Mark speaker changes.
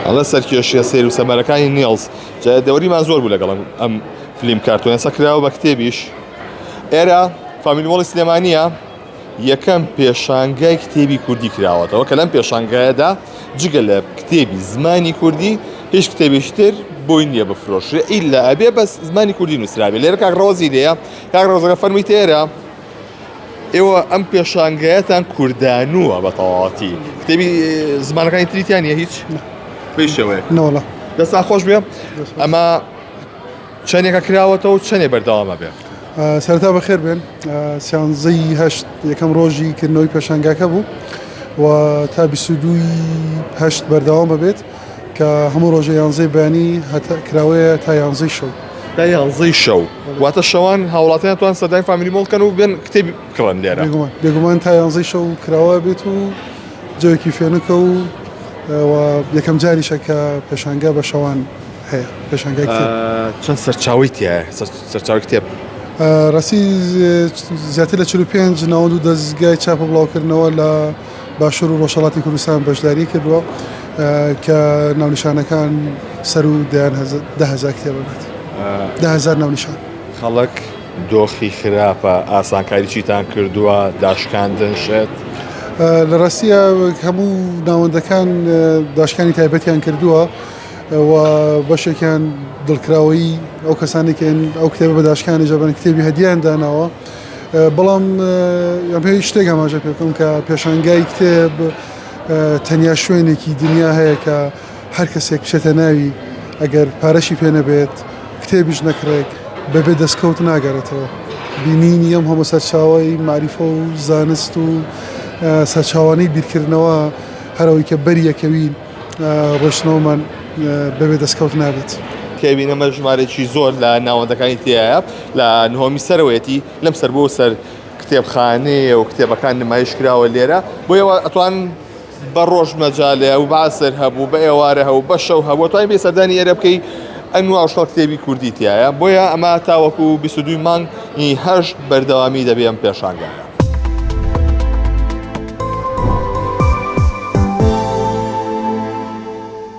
Speaker 1: ئەڵە سەرکێشیە سیر و سەمەرەکانی نیڵز دەوریمان زۆر بوو لەگەڵ ئەم فیلم کارتۆنە سەکراوە بە کتێبیش. ئێرە فامیلمۆڵی سلێمانیە یەکەم پێشانگای کتێبی کوردی کراوەتەوە کە لەم پێشانگایەدا جگە لە کتێبی زمانی کوردی هیچ کتێبێکی تر بۆی نییە بفرۆشرێ ئیلا ئەبێ بەس زمانی کوردی نووسرابێ. لێرە کاک ڕۆزی لێیە، کاک ڕۆزەکە فەرمی تێرە ئێوە ئەم پێشانگایەتان کوردانووە بە تەواوەتی، کتێبی زمانەکانی تریتیان نیە هیچ پێشەوەی
Speaker 2: نەوەڵە
Speaker 1: دەستا خۆش بێ. ئەمە چەندێکە کراوەتەوە و چەندێ بەردەوامە بێ؟
Speaker 2: سەرتا بەخێر بێن. سیانزەی هەشت یەکەم ڕۆژی کردنەوەی پێشانگاکە بوو و تا 22 بەردەوامە بێت کە هەموو ڕۆژە یانزەی بەیانی کراوەیە تا یانزەی شەو.
Speaker 1: تا یانزەی شەو واتە شەوان هاوڵاتیان توان سەردانی فامیلمۆڵکەن و بێن کتێبی بکڕن لێرە.
Speaker 2: بێگومان تا یانزەی شەو کراوە بێت و جەوێکی فێنکە و یەکەم جاریشە کە پێشانگا بە شەوان هەیە. پێشانگای کتێب
Speaker 1: چەند سەرچاوی تایە سەرچاوی کتێب؟
Speaker 2: ڕاستی زیاتر لە 45 ناوەند و دەستگای چاپە بڵاوکردنەوە لە باشوور و ڕۆژهەڵاتی کوردستان بەشداری کردووە کە ناونیشانەکان سەر و 10,000 کتێبە بێت. 10,000 ناونیشان.
Speaker 1: خەڵک دۆخی خراپە، ئاسانکاری چیتان کردووە، داشکاندن شێت؟
Speaker 2: لە ڕاستیە هەموو ناوەندەکان داشکانی تایبەتیان کردووە و بەشێکیان دڵکراوەی ئەو کەسانێکن ئەو کتێبە بە داشکانی جەبن کتێبی هەدیان داناوە. بەڵام پێی شتێک ئاماژە پێ بکەم کە پێشانگای کتێب تەنیا شوێنێکی دنیا هەیە کە هەر کەسێک بچێتە ناوی ئەگەر پارەشی پێ نەبێت کتێبیش نەکڕێک بەبێ دەستکەوت ناگەڕێتەوە. بینینی ئەم هەموو سەرچاوی معریفە و زانست و سەرچاوانەی بیرکردنەوە هەرەوەی کە بەری یەکەوین ڕۆشنەوەمان بەبێ دەستکەوت نابێت.
Speaker 1: کێبینە مە ژمارێکی زۆر لە ناوەندەکانی تایە لە نهۆمی سەرەوەیەتی لەم سەر بۆ سەر کتێبخانەیە و کتێبەکان نمایش کراوە لێرە بۆیەوە ئەتوان بە ڕۆژ مەجالێ و باسەر هەبوو بە ئێوارە هەبوو بە شەو هەبوو توانین بێ سەردانی ئێرە بکەی ئەنوا شڵ کتێبی کوردی تایە. بۆیە ئەمە تاوەکو 22 مانگی 8 بەردەوامی دەبێ ئەم پێشانگایە.